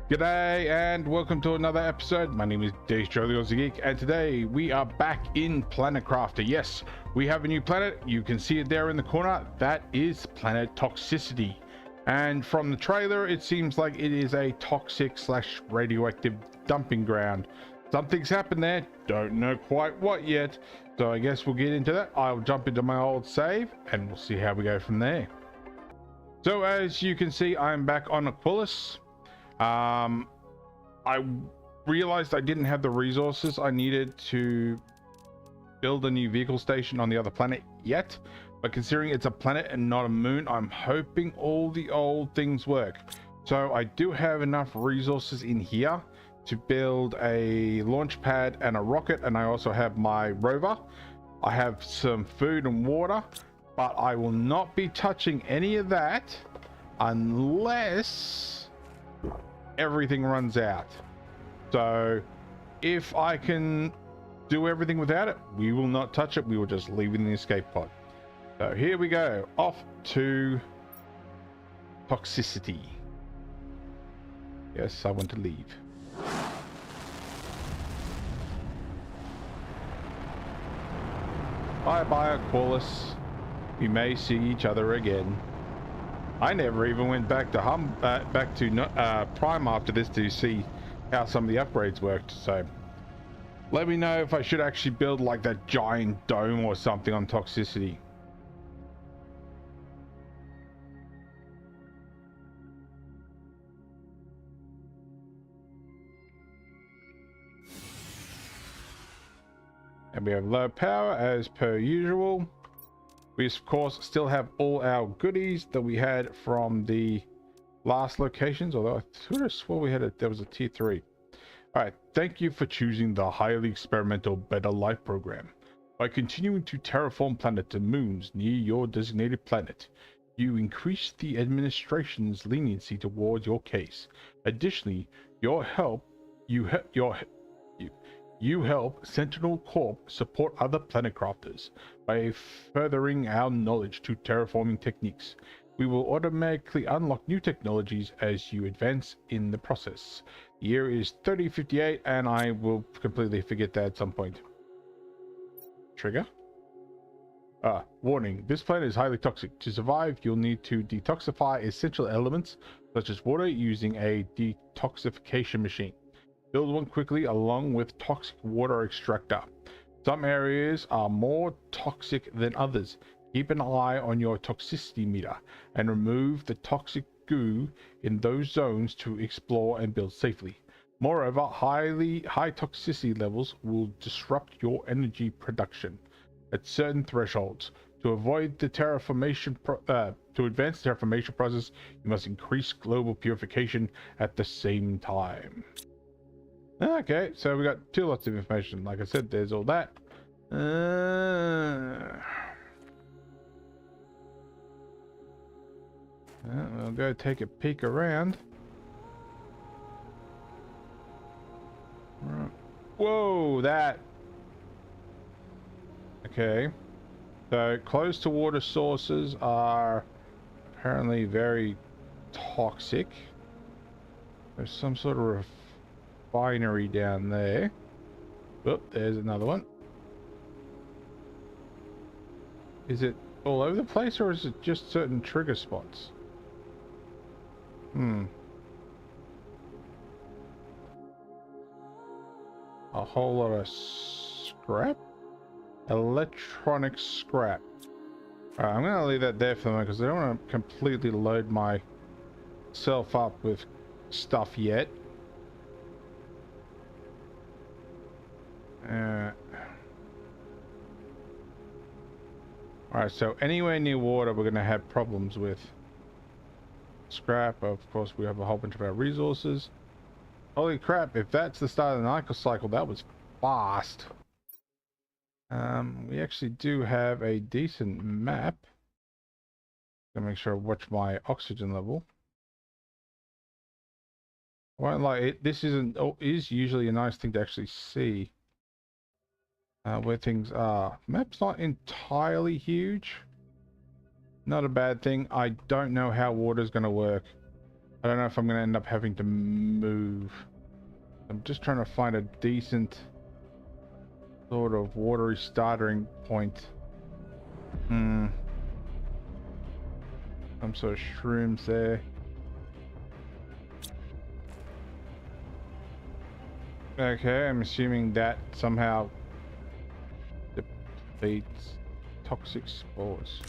G'day and welcome to another episode. My name is Joe the Aussie Geek, and today we are back in Planet Crafter. Yes, we have a new planet. You can see it there in the corner. That is planet Toxicity. And from the trailer, it seems like it is a toxic / radioactive dumping ground. Something's happened there. Don't know quite what yet. So I guess we'll get into that. I'll jump into my old save and we'll see how we go from there. So as you can see, I'm back on Aquilus. I realized I didn't have the resources I needed to build a new vehicle station on the other planet yet, but considering it's a planet and not a moon, I'm hoping all the old things work. So I do have enough resources in here to build a launch pad and a rocket, and I also have my rover. I have some food and water, but I will not be touching any of that unless everything runs out. So if I can do everything without it, we will not touch it. We will just leave it in the escape pod. So here we go, off to Toxicity. Yes, I want to leave. Bye bye, Aquilus. We may see each other again. I never even went back to Prime after this to see how some of the upgrades worked. So let me know if I should actually build like that giant dome or something on Toxicity. And we have low power as per usual. We of course still have all our goodies that we had from the last locations, although I could have swore we had there was a tier 3. All right, thank you for choosing the highly experimental Better Life program. By continuing to terraform planets and moons near your designated planet, you increase the administration's leniency towards your case. Additionally, you help Sentinel Corp support other planet crafters by furthering our knowledge to terraforming techniques. We will automatically unlock new technologies as you advance in the process. The year is 3058, and I will completely forget that at some point. Trigger. Warning, this planet is highly toxic. To survive, you'll need to detoxify essential elements such as water using a detoxification machine. Build one quickly along with toxic water extractor. Some areas are more toxic than others. Keep an eye on your toxicity meter and remove the toxic goo in those zones to explore and build safely. Moreover, high toxicity levels will disrupt your energy production at certain thresholds. To avoid the to advance the terraformation process, you must increase global purification at the same time. Okay, so we got two lots of information. Like I said, there's all that. We'll go take a peek around. Whoa, that. Okay. So close to water sources are apparently very toxic. There's some sort of refinery down there. Oh, there's another one. Is it all over the place, or is it just certain trigger spots? A whole lot of scrap? Electronic scrap. Alright, I'm gonna leave that there for the moment because I don't want to completely load myself up with stuff yet. Alright, so anywhere near water we're going to have problems with scrap. Of course, we have a whole bunch of our resources. Holy crap, if that's the start of the Nyquil cycle, that was fast. We actually do have a decent map. Gonna make sure I watch my oxygen level. I won't lie, this is usually a nice thing to actually see. Where things are. Map's not entirely huge. Not a bad thing. I don't know how water's going to work. I don't know if I'm going to end up having to move. I'm just trying to find a decent sort of watery starting point. Some sort of shrooms there. Okay, I'm assuming that somehow depletes toxic spores.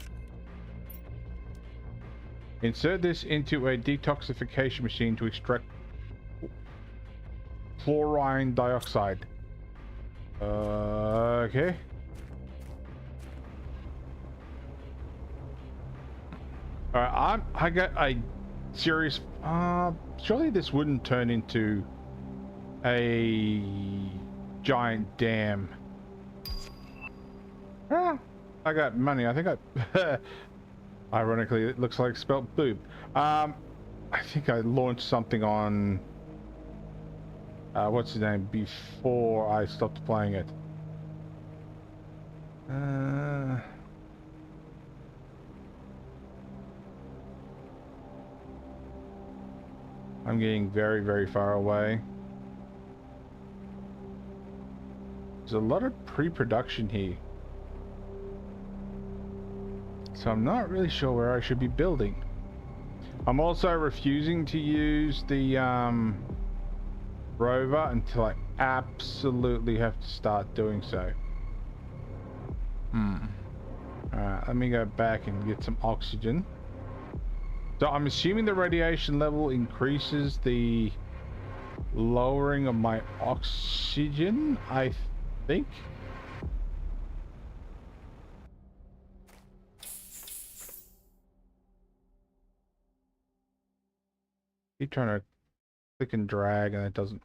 Insert this into a detoxification machine to extract fluorine dioxide. Okay. Alright, I got a serious... surely this wouldn't turn into a giant dam. I got money. I think I... Ironically, it looks like spelt boob. I think I launched something on... what's his name? Before I stopped playing it. I'm getting very, very far away. There's a lot of pre-production here. So I'm not really sure where I should be building. I'm also refusing to use the rover until I absolutely have to start doing so. Alright, let me go back and get some oxygen. So I'm assuming the radiation level increases the lowering of my oxygen, I think. Keep trying to click and drag and it doesn't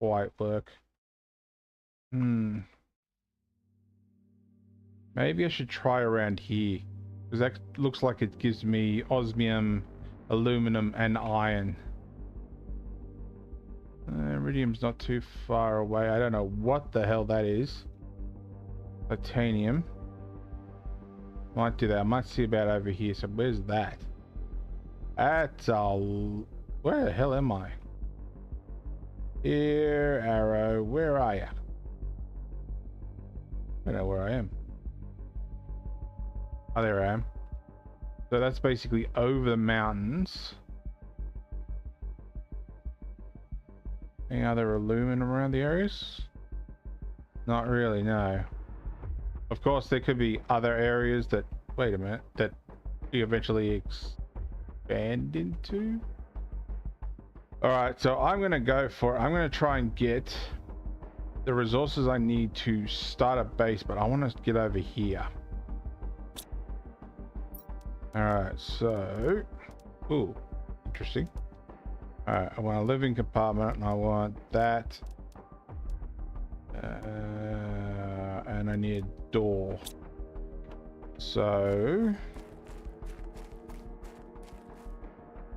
quite work. Maybe I should try around here, because that looks like it gives me osmium, aluminum, and iron. Iridium's not too far away. I don't know what the hell that is. Titanium. Might do that. I might see about over here. So where's that? That's all. Where the hell am I? Here, arrow. Where are you? I don't know where I am. Oh, there I am. So that's basically over the mountains. Any other aluminum around the areas? Not really, no. Of course, there could be other areas that, wait a minute, that you eventually expand into. All right, so I'm going to go for, I'm going to try and get the resources I need to start a base, but I want to get over here. All right, so, ooh, interesting. All right, I want a living compartment and I want that. And I need a door. So,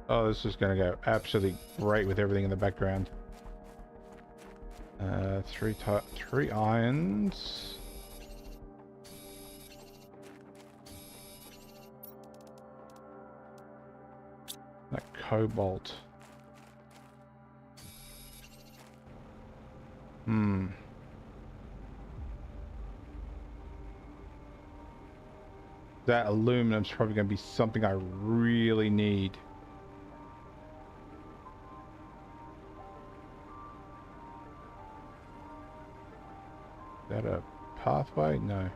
oh, this is going to go absolutely great with everything in the background. Three irons. That cobalt. That aluminum's probably going to be something I really need. Is that a pathway? No.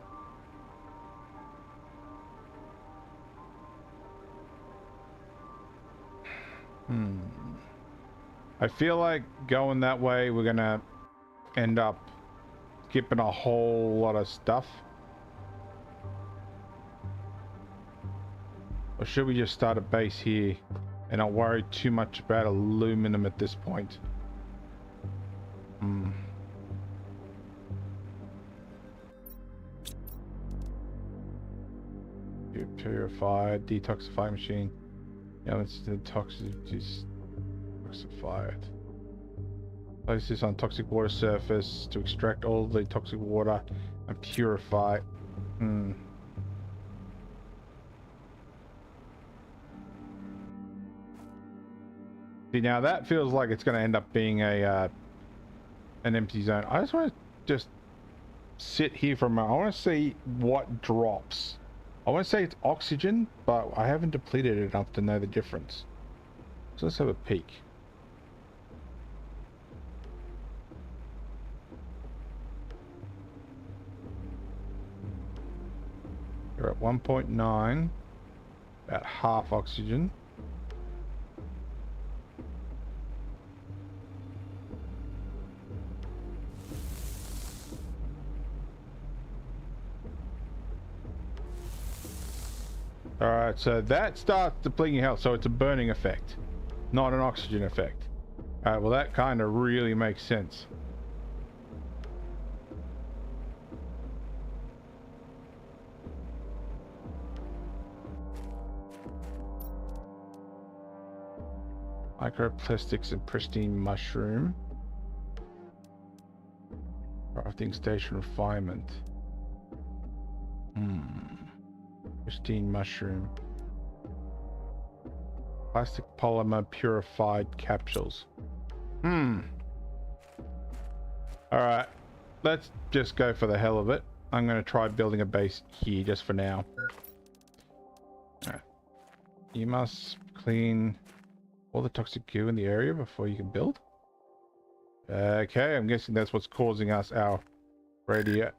I feel like going that way, we're going to end up skipping a whole lot of stuff. Or should we just start a base here and not worry too much about aluminum at this point? Purified, detoxify machine. Yeah, let's detoxify it. Place this on toxic water surface to extract all the toxic water and purify. See, now that feels like it's going to end up being a an empty zone. I just want to just sit here for a moment. I want to see what drops. I want to say it's oxygen, but I haven't depleted it enough to know the difference. So let's have a peek. You're at 1.9, about half oxygen. Alright, so that starts depleting your health, so it's a burning effect, not an oxygen effect. Alright, well that kind of really makes sense. Microplastics and pristine mushroom. Crafting station refinement. Pristine mushroom. Plastic polymer purified capsules. Alright, let's just go for the hell of it. I'm going to try building a base here just for now. Alright. You must clean all the toxic goo in the area before you can build. Okay, I'm guessing that's what's causing us our radio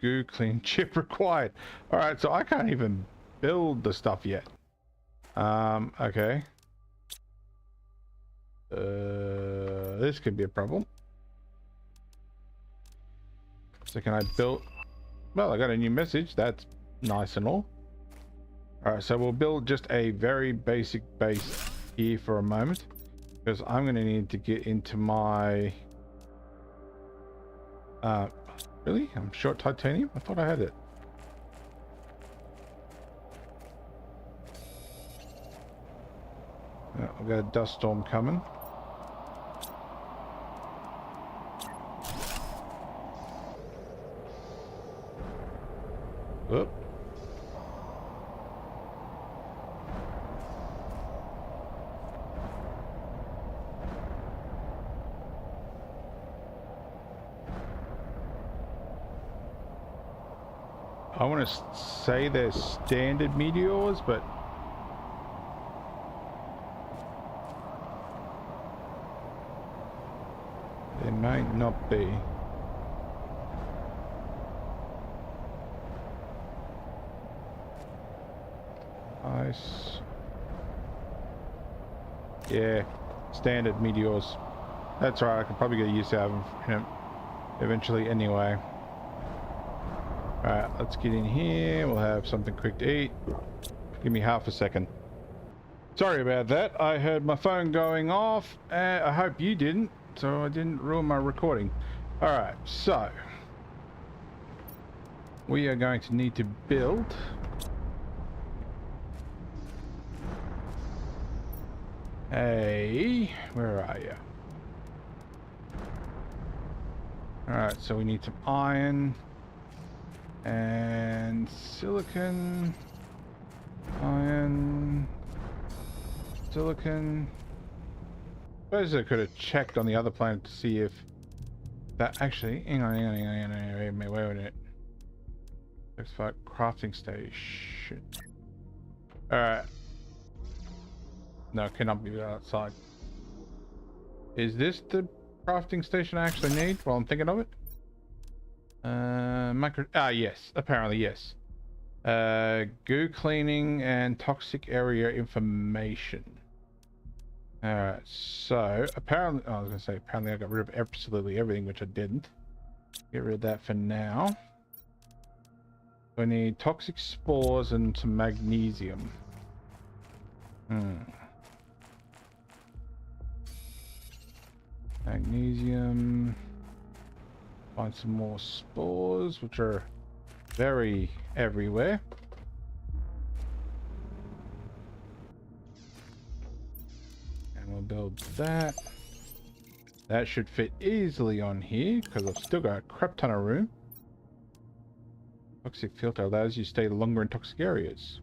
goo clean chip required. Alright, so I can't even build the stuff yet. Okay. This could be a problem. So can I build? Well, I got a new message. That's nice and all. Alright, so we'll build just a very basic base here for a moment, because I'm going to need to get into my really? I'm short titanium? I thought I had it. I've got a dust storm coming. Whoop. I want to say they're standard meteors, but they might not be. Nice. Yeah, standard meteors. That's right, I could probably get used to having him eventually anyway. Alright, let's get in here. We'll have something quick to eat. Give me half a second. Sorry about that. I heard my phone going off. I hope you didn't, so I didn't ruin my recording. Alright, so we are going to need to build where are you? Alright, so we need some iron and silicon, iron, silicon. I suppose I could have checked on the other planet to see if that actually, hang on, wait a minute. Looks like crafting station. Alright. No, cannot be outside. Is this the crafting station I actually need while I'm thinking of it? Yes, apparently yes. Goo cleaning and toxic area information. Alright, so apparently, I was gonna say apparently I got rid of absolutely everything, which I didn't. Get rid of that for now. We need toxic spores and some magnesium. Magnesium. Find some more spores, which are very everywhere. And we'll build that. That should fit easily on here, because I've still got a crap ton of room. Toxic filter allows you to stay longer in toxic areas.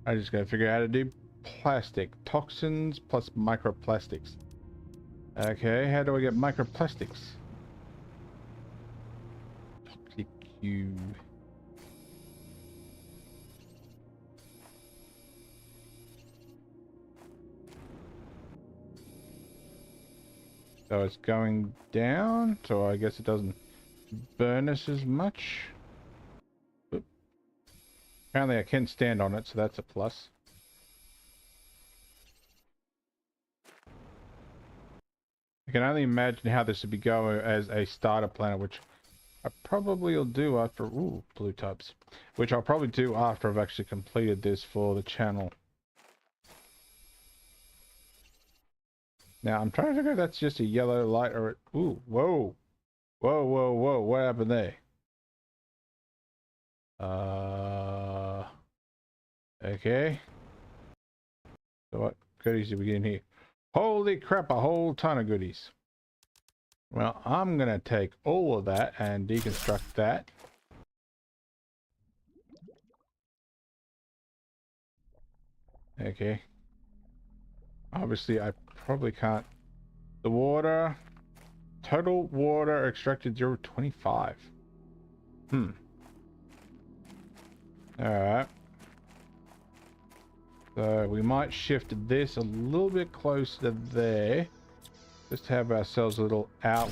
I just gotta figure out how to do plastic. Toxins plus microplastics. Okay, how do I get microplastics? Toxic cube. So it's going down, so I guess it doesn't burn us as much. Oop. Apparently I can stand on it, so that's a plus. I can only imagine how this would be going as a starter planet, which I probably will do after... Ooh, blue tubs. Which I'll probably do after I've actually completed this for the channel. Now, I'm trying to figure if that's just a yellow light or... Ooh, whoa. Whoa, whoa, whoa. What happened there? Okay. So what goodies did we get in here? Holy crap, a whole ton of goodies. Well, I'm going to take all of that and deconstruct that. Okay. Obviously, I probably can't... The water... Total water extracted 0.25. Alright. So we might shift this a little bit closer to there. Just to have ourselves a little out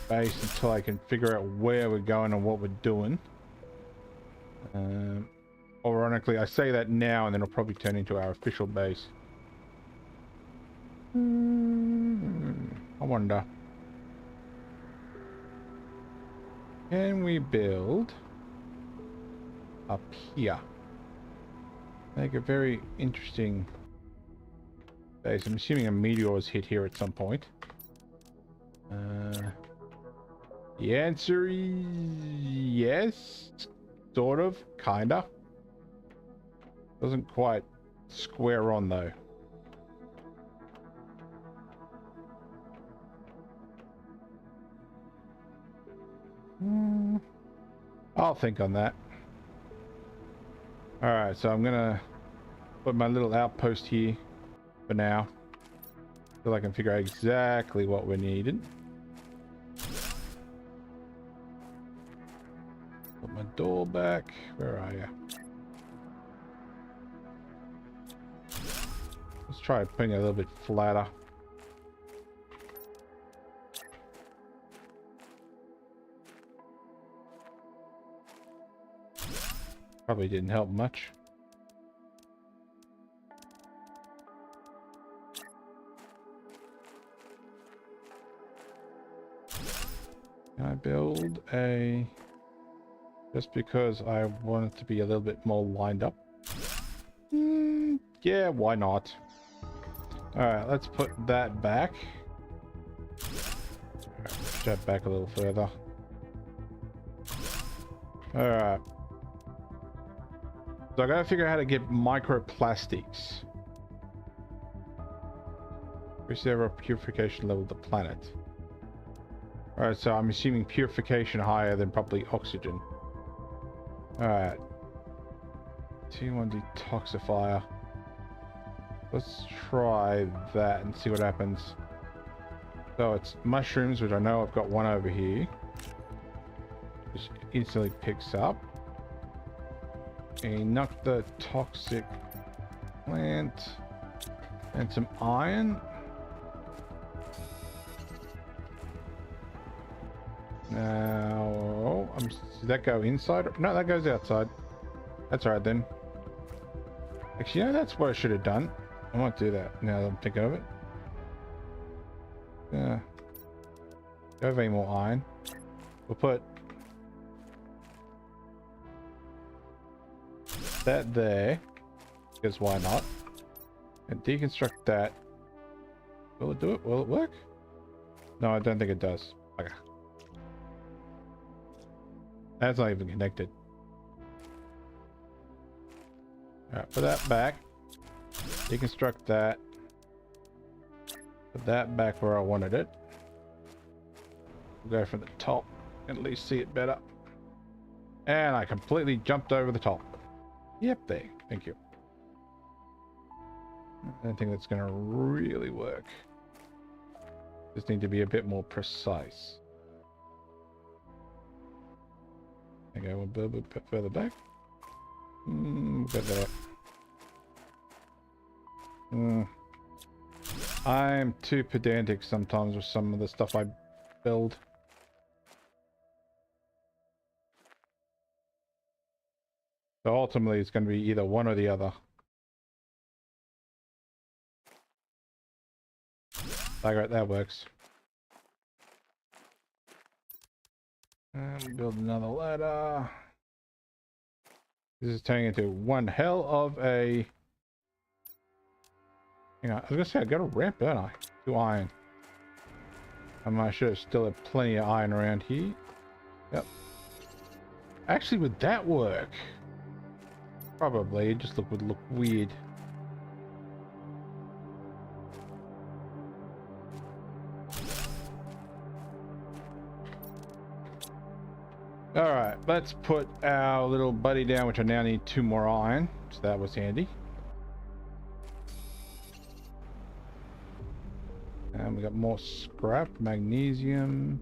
base until I can figure out where we're going and what we're doing. Ironically, I say that now and then it'll probably turn into our official base. I wonder. Can we build up here? Make a very interesting base. I'm assuming a meteor has hit here at some point. The answer is yes. Sort of. Kinda. Doesn't quite square on though. I'll think on that. Alright, so I'm gonna put my little outpost here for now. So I can figure out exactly what we're needing. Put my door back. Where are you? Let's try putting it a little bit flatter. Probably didn't help much. Can I build a... Just because I want it to be a little bit more lined up? Yeah, why not? Alright, let's put that back. Alright, push that back a little further. Alright. So I gotta figure out how to get microplastics. Increase the overall purification level of the planet. Alright, so I'm assuming purification higher than probably oxygen. Alright. T1 detoxifier. Let's try that and see what happens. So it's mushrooms, which I know I've got one over here. Which instantly picks up. And knock the toxic plant. And some iron. Now, does that go inside? No, that goes outside. That's alright then. Actually, you know, that's what I should have done. I might do that now that I'm thinking of it. Yeah. Do I have any more iron? We'll put that there, because why not? And deconstruct that. Will it do it? Will it work? No, I don't think it does. Okay. That's not even connected. Alright, put that back. Deconstruct that. Put that back where I wanted it. We'll go from the top and at least see it better. And I completely jumped over the top. Yep, there. Thank you. I don't think that's going to really work. Just need to be a bit more precise. Okay, we'll build a bit further back. Get that up. I'm too pedantic sometimes with some of the stuff I build. So ultimately it's going to be either one or the other. Like, that works. And build another ladder. This is turning into one hell of a... Hang on, I was gonna say I got a ramp, don't I? To iron. I should have still have plenty of iron around here. Yep. Actually, would that work? Probably. It just would look weird. Alright, let's put our little buddy down, which I now need 2 more iron. So that was handy. And we got more scrap, magnesium,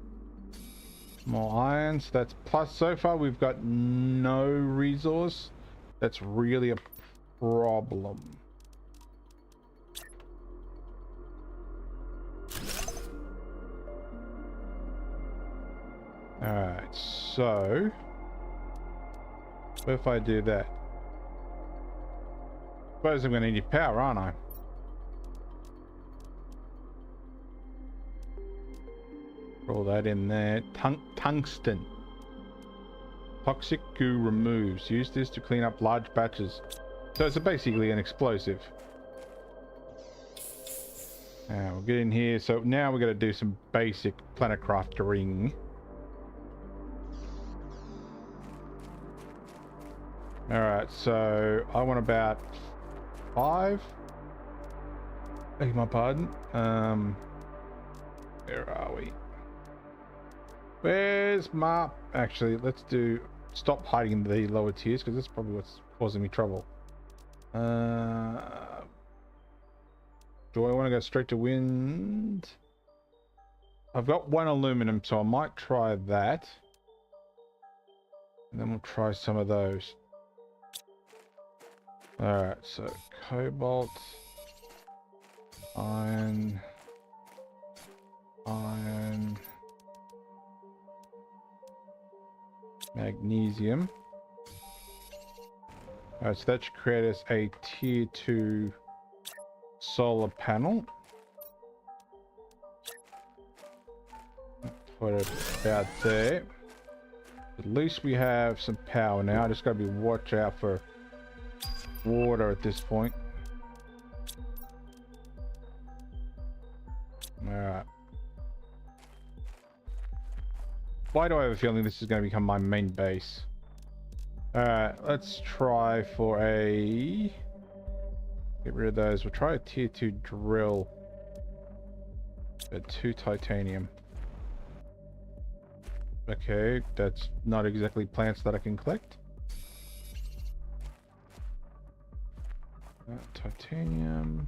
more iron. So that's plus. So far we've got no resource. That's really a problem. Alright, so what if I do that? Suppose I'm going to need power, aren't I? Roll that in there. Tungsten. Toxic goo removes. Use this to clean up large batches. So it's basically an explosive. Now we'll get in here. So now we're going to do some basic planet crafting. Alright, so I want about 5. Beg my pardon. Where are we? Where's my... Actually, let's do... Stop hiding the lower tiers, because that's probably what's causing me trouble. Do I want to go straight to wind? I've got 1 aluminum, so I might try that. And then we'll try some of those. Alright, so cobalt, iron, magnesium. Alright, so that should create us a tier 2 solar panel. Put it about there. At least we have some power now. I just gotta be watch out for water at this point. Alright. Why do I have a feeling this is going to become my main base? Alright, let's try for a... Get rid of those. We'll try a tier 2 drill. At 2 titanium. Okay, that's not exactly plants that I can collect. Titanium.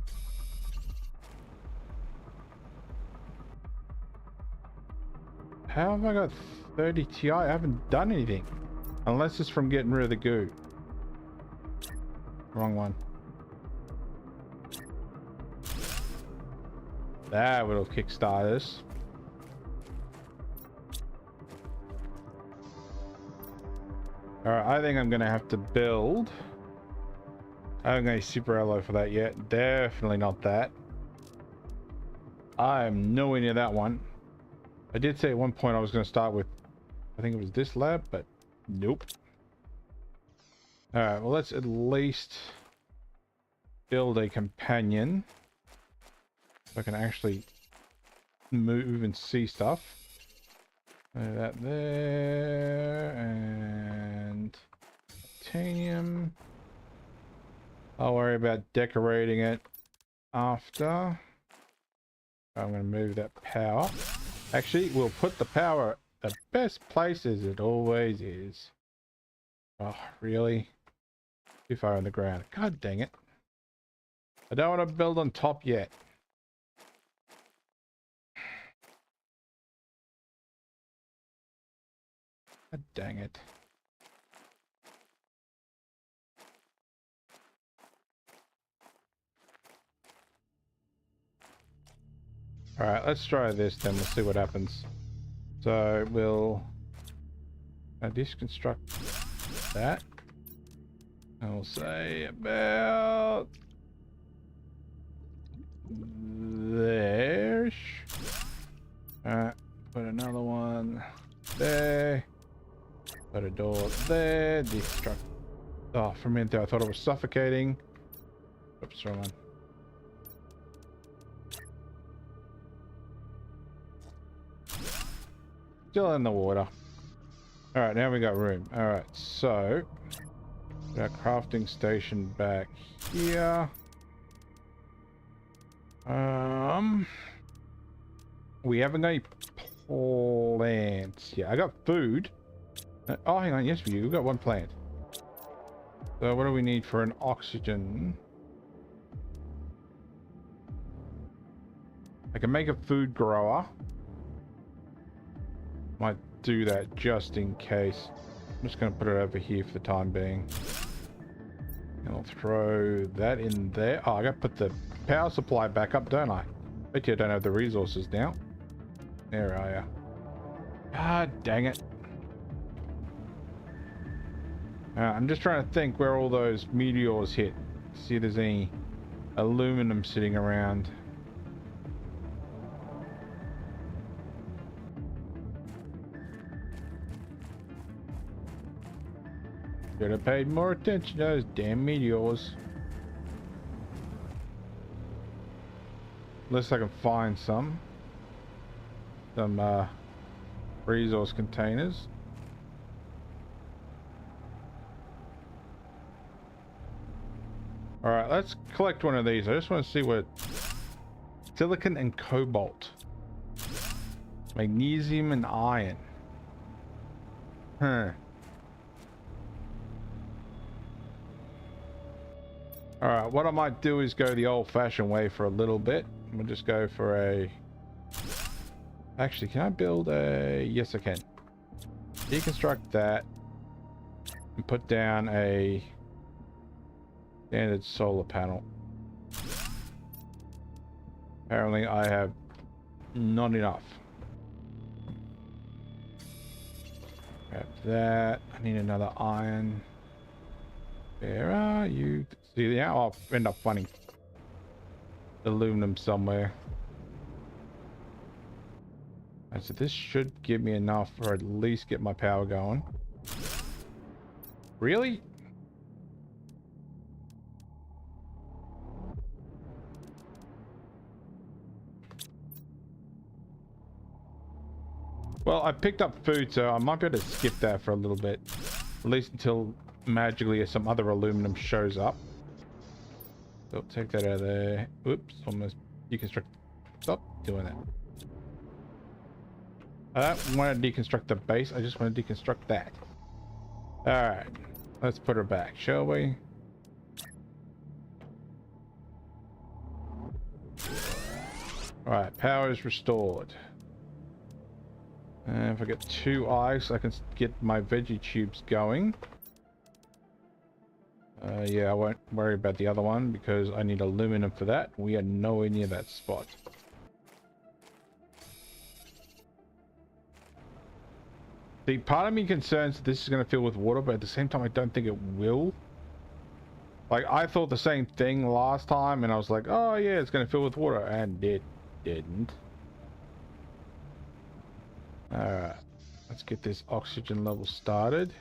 How have I got 30 Ti? I haven't done anything. Unless it's from getting rid of the goo. Wrong one. That would have kickstarted us. Alright, I think I'm going to have to build... I haven't got any super alloy for that yet. Definitely not that. I'm nowhere near that one. I did say at one point I was going to start with, I think it was this lab, but nope. Alright, well let's at least build a companion. So I can actually move and see stuff. That there, and titanium. I'll worry about decorating it after. I'm going to move that power. Actually, we'll put the power at the best place as it always is. Oh, really? Too far on the ground. God dang it. I don't want to build on top yet. God dang it. Alright, let's try this then. We'll see what happens. So we'll deconstruct that. And we'll say about there. Alright, put another one there. Put a door there. Deconstruct. Oh, for a minute there I thought it was suffocating. Oops, wrong one. Still in the water. Alright, now we got room. Alright, so our crafting station back here. We haven't got any plants. Yeah, I got food. Oh, hang on. Yes, we do. We've got one plant. So what do we need for an oxygen? I can make a food grower. Might do that just in case. I'm just going to put it over here for the time being. And I'll throw that in there. Oh, I got to put the power supply back up, don't I? Bet you I don't have the resources now. There are you. Ah, dang it. I'm just trying to think where all those meteors hit. See if there's any aluminum sitting around. Should have paid more attention to those damn meteors. Unless I can find some resource containers. All right, let's collect one of these. I just want to see what silicon and cobalt, magnesium and iron. Huh. All right, what I might do is go the old-fashioned way for a little bit. We'll just go for a... Actually, can I build a... Yes, I can. Deconstruct that and put down a standard solar panel. Apparently, I have not enough. Grab that. I need another iron. Where are you? See, now I'll end up finding aluminum somewhere. Right, so this should give me enough, or at least get my power going. Really? Well, I picked up food, so I might be able to skip that for a little bit. At least until magically some other aluminum shows up. So take that out of there. Oops, almost deconstruct. Stop doing that. I don't want to deconstruct the base, I just want to deconstruct that. Alright, let's put her back, shall we? Alright, power is restored. And if I get 2 ice, I can get my veggie tubes going. Yeah, I won't worry about the other one because I need aluminum for that. We are nowhere near that spot. See, part of me concerns that this is going to fill with water, but at the same time, I don't think it will. Like, I thought the same thing last time, and I was like, oh yeah, it's going to fill with water, and it didn't. Alright, let's get this oxygen level started.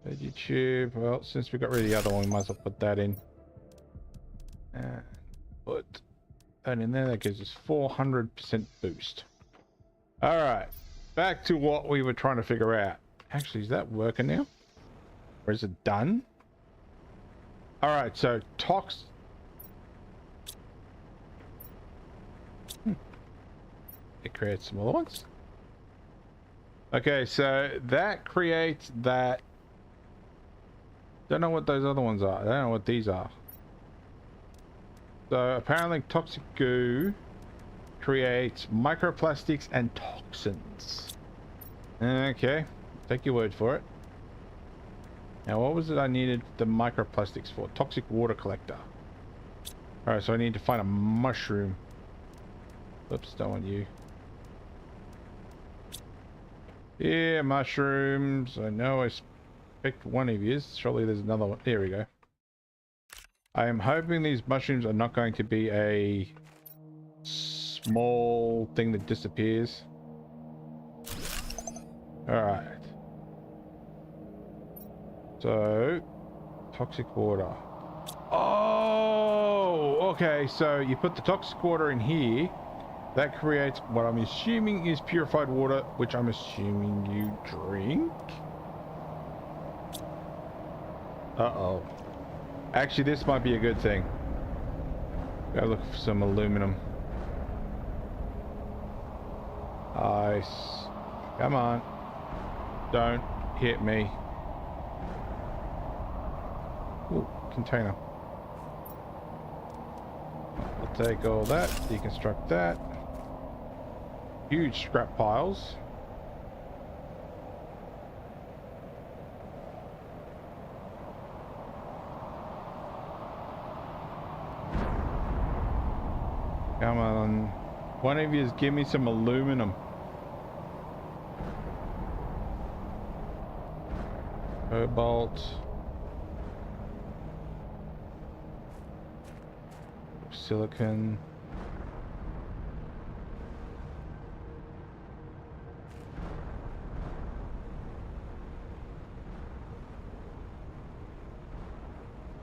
Veggie tube. Well, since we got rid of the other one, we might as well put that in. And put that in there. That gives us 400% boost. Alright, back to what we were trying to figure out. Actually, is that working now? Or is it done? Alright, so it creates smaller ones. Okay, so that creates that. Don't know what those other ones are. I don't know what these are. So apparently toxic goo creates microplastics and toxins. Okay, take your word for it. Now what was it I needed the microplastics for? Toxic water collector. Alright, so I need to find a mushroom. Oops, don't want you. Yeah, mushrooms. I know I picked one of yours. Surely there's another one. There we go. I am hoping these mushrooms are not going to be a small thing that disappears. Alright. So, toxic water. Oh, okay. So you put the toxic water in here. That creates what I'm assuming is purified water, which I'm assuming you drink. Uh-oh. Actually, this might be a good thing. Gotta look for some aluminum. Ice. Come on. Don't hit me. Ooh, container. I'll take all that, deconstruct that. Huge scrap piles. Come on. One of you give me some aluminum. Cobalt. Silicon.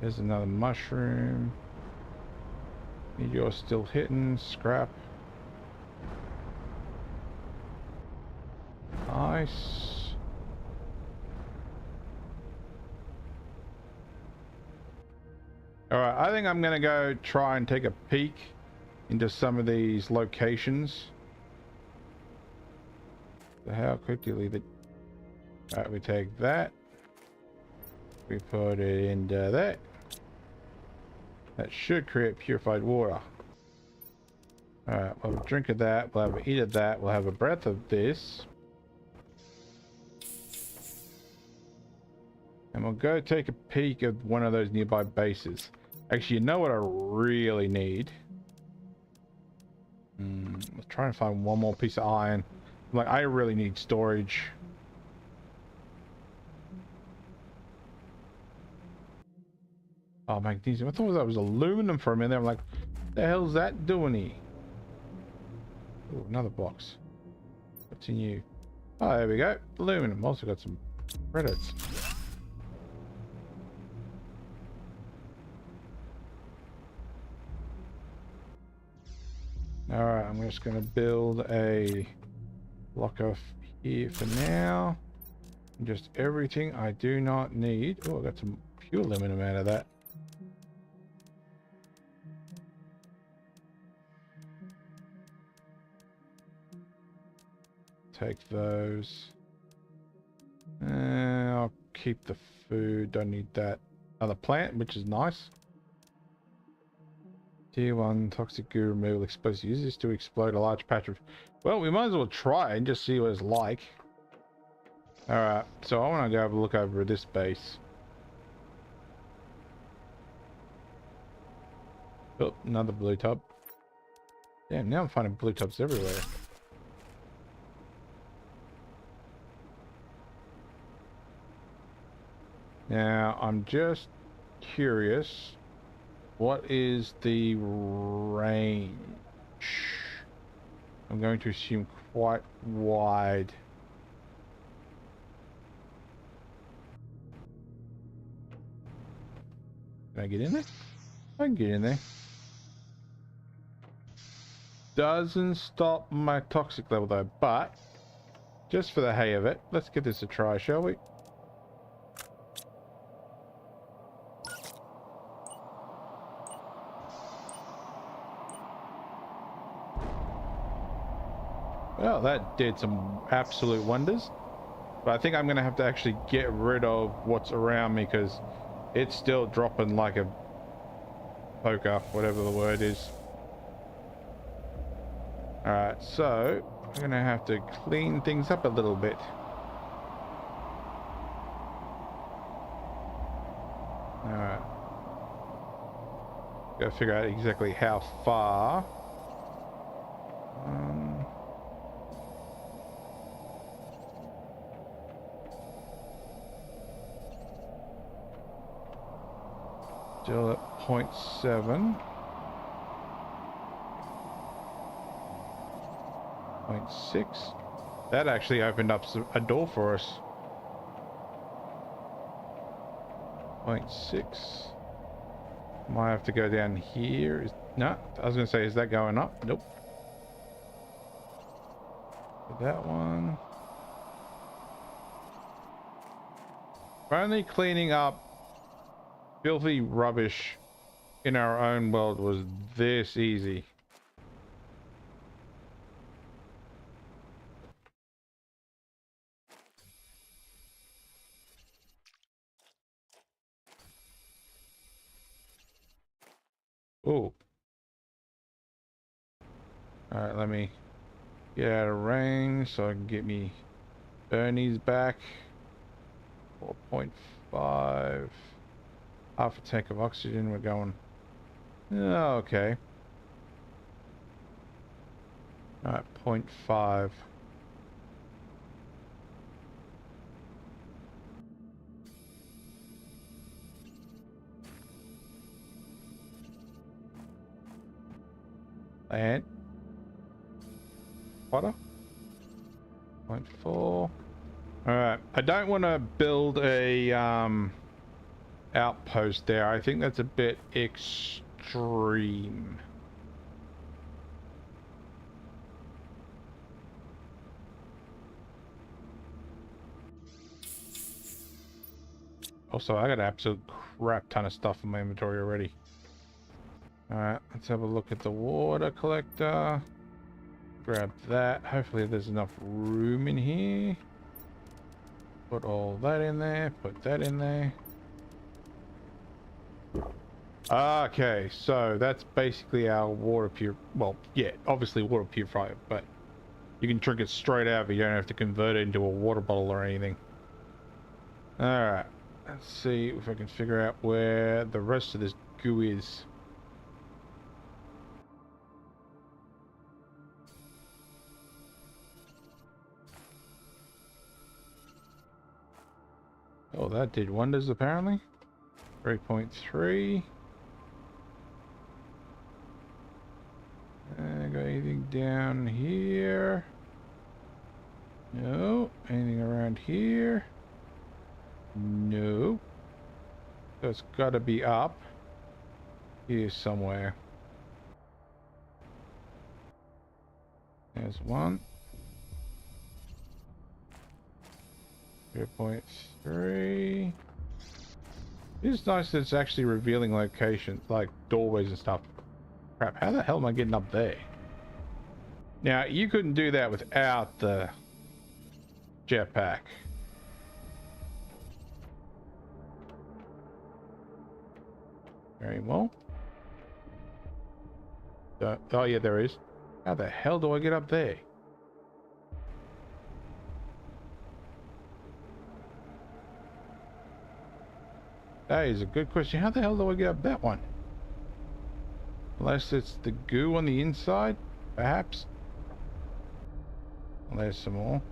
There's another mushroom. You're still hitting. Scrap. Nice. Alright, I think I'm gonna go try and take a peek into some of these locations. So how quickly leave it? Alright, we take that. We put it into that. That should create purified water. Alright, we'll have a drink of that, we'll have a eat of that, we'll have a breath of this. And we'll go take a peek of one of those nearby bases. Actually, you know what I really need? Let's try and find one more piece of iron. Like, I really need storage. Oh, magnesium. I thought that was aluminum for a minute. I'm like, what the hell's that doing here? Oh, another box. What's in you? Oh, there we go. Aluminum. Also got some credits. Alright, I'm just going to build a block off here for now. Just everything I do not need. Oh, I got some pure aluminum out of that. Take those. I'll keep the food. Don't need that. Another plant, which is nice. Tier 1 toxic goo removal explosive. Use this to explode a large patch of... Well, we might as well try and just see what it's like. Alright, so I want to go have a look over at this base. Oh, another blue tub. Damn, now I'm finding blue tubs everywhere. Now, I'm just curious. What is the range? I'm going to assume quite wide. Can I get in there? I can get in there. Doesn't stop my toxic level though, but just for the hay of it, let's give this a try, shall we? Well, that did some absolute wonders. But I think I'm going to have to actually get rid of what's around me because it's still dropping like a poker, whatever the word is. Alright, so I'm gonna have to clean things up a little bit. Alright. Gotta figure out exactly how far. Still at 0.7. 0.6. That actually opened up a door for us. 0.6. Might have to go down here. No, I was going to say, is that going up? Nope. That one. We're only cleaning up filthy rubbish in our own world was this easy. Oh. Alright, let me get out of range so I can get me Bernie's back. 4.5. Half a tank of oxygen. We're going. Oh, okay. Alright, 0.5. And water. 0.4. Alright, I don't want to build a outpost there. I think that's a bit extreme. Also, I got an absolute crap ton of stuff in my inventory already. Alright, let's have a look at the water collector. Grab that. Hopefully there's enough room in here. Put all that in there. Put that in there. Okay, so that's basically our water well, yeah, obviously water purifier, but you can drink it straight out, but you don't have to convert it into a water bottle or anything. Alright, let's see if I can figure out where the rest of this goo is. Oh, that did wonders apparently. 3.3. Got anything down here? No. Anything around here? No. So it's got to be up here somewhere. There's one. 3.3. It's nice that it's actually revealing locations, like doorways and stuff. Crap, how the hell am I getting up there? Now, you couldn't do that without the jetpack. Very well. Oh yeah, there is. How the hell do I get up there? That is a good question. How the hell do I get up that one? Unless it's the goo on the inside, perhaps. There's some more.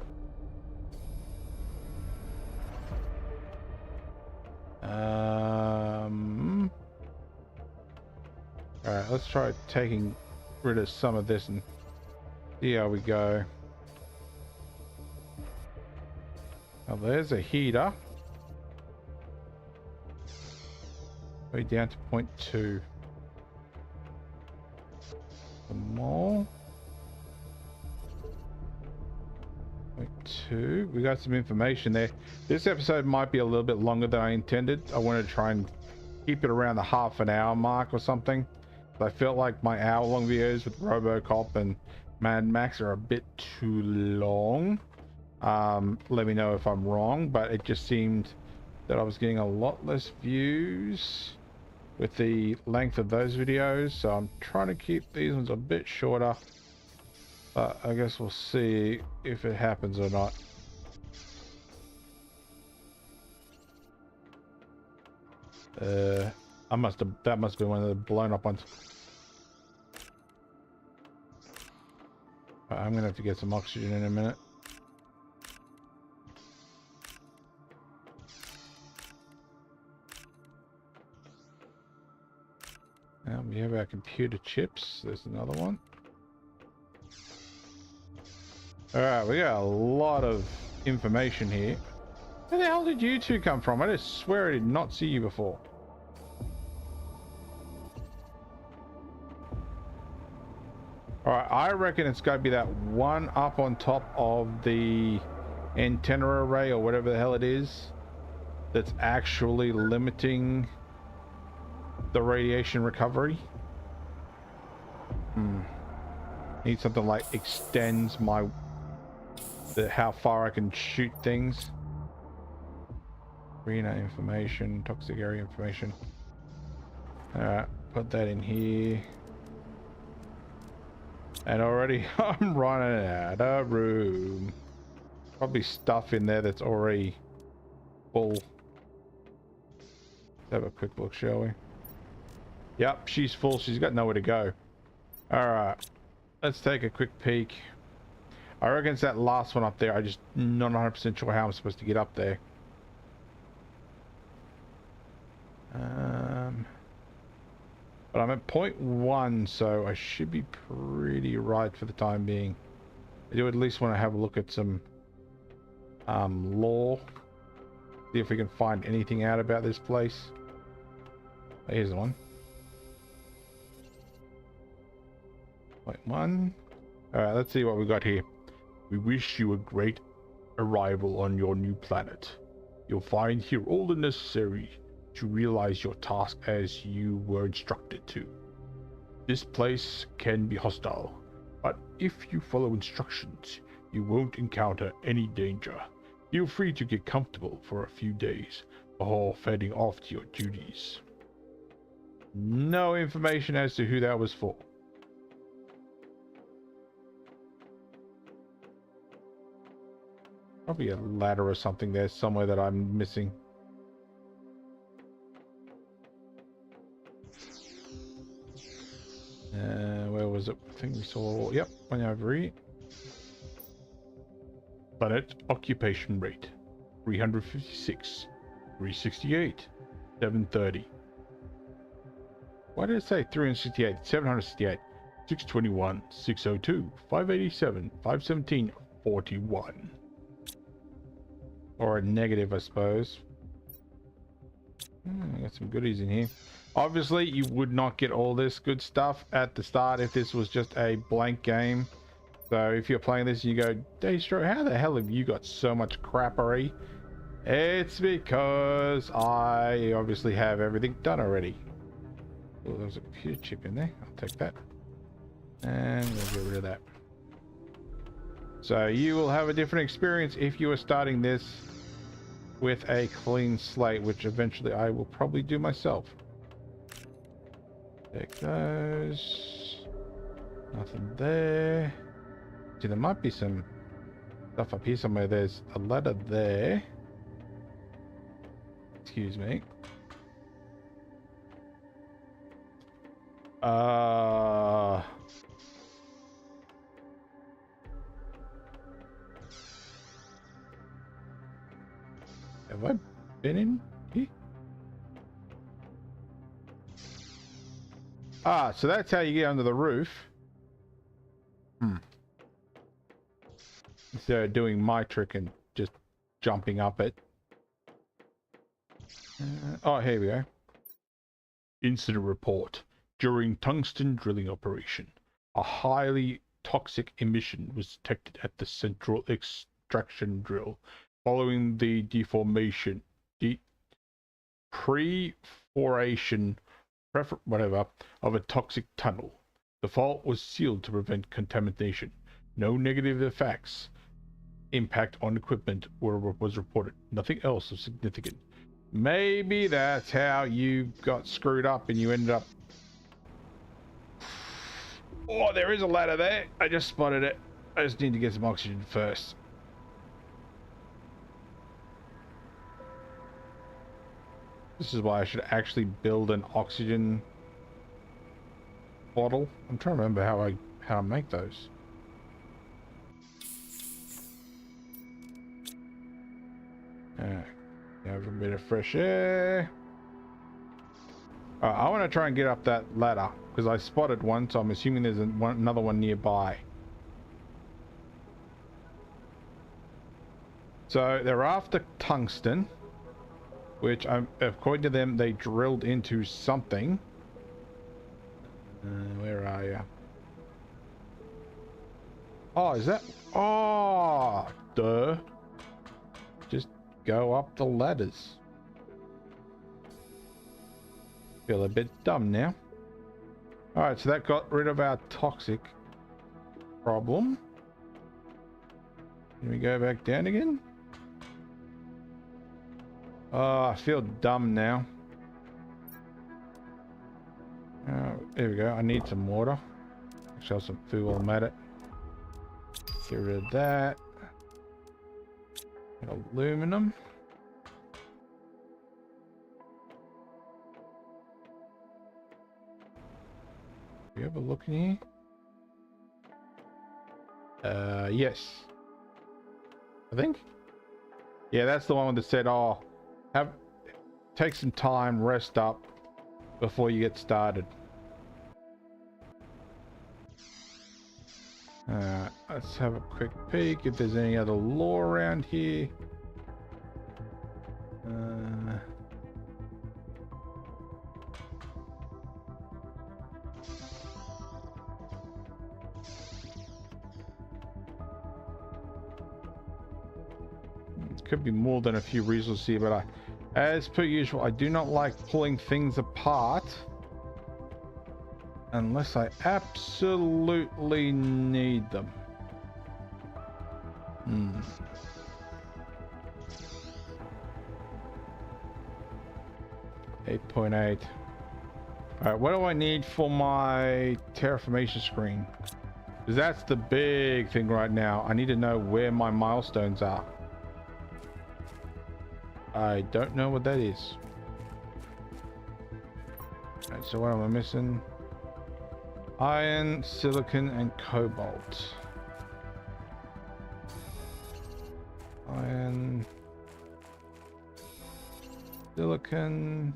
Alright, let's try taking rid of some of this and see how we go. Now there's a heater. Way down to 0.2. Some more. 0.2. We got some information there. This episode might be a little bit longer than I intended. I wanted to try and keep it around the half an hour mark or something. I felt like my hour-long videos with RoboCop and Mad Max are a bit too long. Let me know if I'm wrong, but it just seemed that I was getting a lot less views with the length of those videos, so I'm trying to keep these ones a bit shorter, but I guess we'll see if it happens or not. That must be one of the blown up ones. I'm gonna have to get some oxygen in a minute. We have our computer chips. There's another one. Alright, we got a lot of information here. Where the hell did you two come from? I just swear I did not see you before. Alright, I reckon it's got to be that one up on top of the antenna array or whatever the hell it is that's actually limiting the radiation recovery. Need something like extends my how far I can shoot things. Arena information, toxic area information. Alright, put that in here. And already I'm running out of room. Probably stuff in there that's already full. Let's have a quick look, shall we? Yep, she's full. She's got nowhere to go. Alright, let's take a quick peek. I reckon it's that last one up there. I just not 100% sure how I'm supposed to get up there. But I'm at 0.1, so I should be pretty right for the time being. I do at least want to have a look at some lore. See if we can find anything out about this place. Here's the one. 0.1. Alright, let's see what we got here. We wish you a great arrival on your new planet. You'll find here all the necessary to realize your task as you were instructed to. This place can be hostile, but if you follow instructions, you won't encounter any danger. Feel free to get comfortable for a few days before heading off to your duties. No information as to who that was for. Probably a ladder or something there somewhere that I'm missing. Where was it? I think we saw, yep, one over here. Planet occupation rate 356, 368, 730. Why did it say 368, 768, 621, 602, 587, 517, 41? Or a negative, I suppose. I got some goodies in here. Obviously, you would not get all this good stuff at the start if this was just a blank game. So if you're playing this and you go, Daystro, how the hell have you got so much crappery? It's because I obviously have everything done already. Oh, there's a computer chip in there. I'll take that. And we'll get rid of that. So you will have a different experience if you are starting this with a clean slate, which eventually I will probably do myself. Take those. Nothing there. See, there might be some stuff up here somewhere. There's a ladder there. Excuse me. Have I been in here? Ah, so that's how you get under the roof. Instead of doing my trick and just jumping up it. Oh, here we go. Incident report. During tungsten drilling operation, a highly toxic emission was detected at the central extraction drill following the perforation of a toxic tunnel. The fault was sealed to prevent contamination. No negative effects, impact on equipment was reported. Nothing else of significance. Maybe that's how you got screwed up and you ended up... Oh, there is a ladder there. I just spotted it. I just need to get some oxygen first. This is why I should actually build an oxygen bottle. I'm trying to remember how I make those. Have a bit of fresh air. I want to try and get up that ladder because I spotted one, so I'm assuming there's another one nearby. So they're after tungsten, which, according to them, they drilled into something. Where are you? Oh, is that? Oh, duh. Just go up the ladders. Feel a bit dumb now. Alright, so that got rid of our toxic problem. Can we go back down again? Oh, I feel dumb now. There we go. I need some water. Actually, have some food while I'm at it. Get rid of that. Aluminum. You have a look in here? Yes. I think. Yeah, that's the one that said, oh, take some time, rest up before you get started. Let's have a quick peek if there's any other lore around here. Could be more than a few resources here, but as per usual, I do not like pulling things apart unless I absolutely need them. 8.8. All right, what do I need for my terraformation screen? Because that's the big thing right now. I need to know where my milestones are. I don't know what that is. All right, so what am I missing? Iron, silicon, and cobalt. Iron, silicon.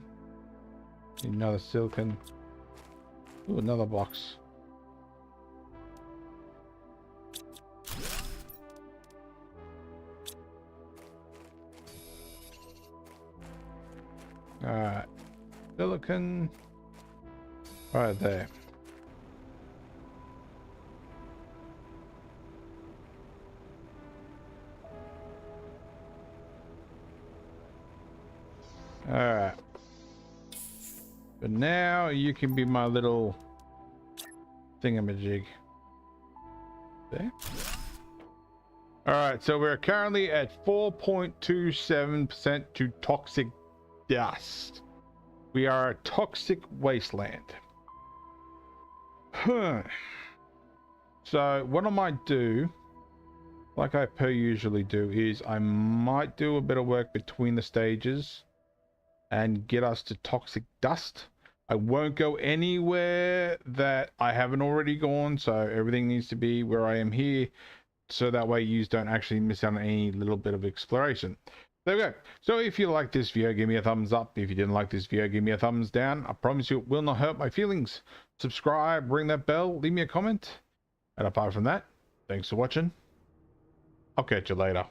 Need another silicon. Ooh, another box. Alright, silicon right there. Alright, but now you can be my little thingamajig there. Alright, so we're currently at 4.27% to toxic dust. We are a toxic wasteland. So what I might do, like I per usually do, is I might do a bit of work between the stages and get us to toxic dust. I won't go anywhere that I haven't already gone, so everything needs to be where I am here, so that way you don't actually miss out on any little bit of exploration. There we go. So if you like this video, give me a thumbs up. If you didn't like this video, give me a thumbs down. I promise you it will not hurt my feelings. Subscribe, ring that bell, leave me a comment. And apart from that, thanks for watching. I'll catch you later.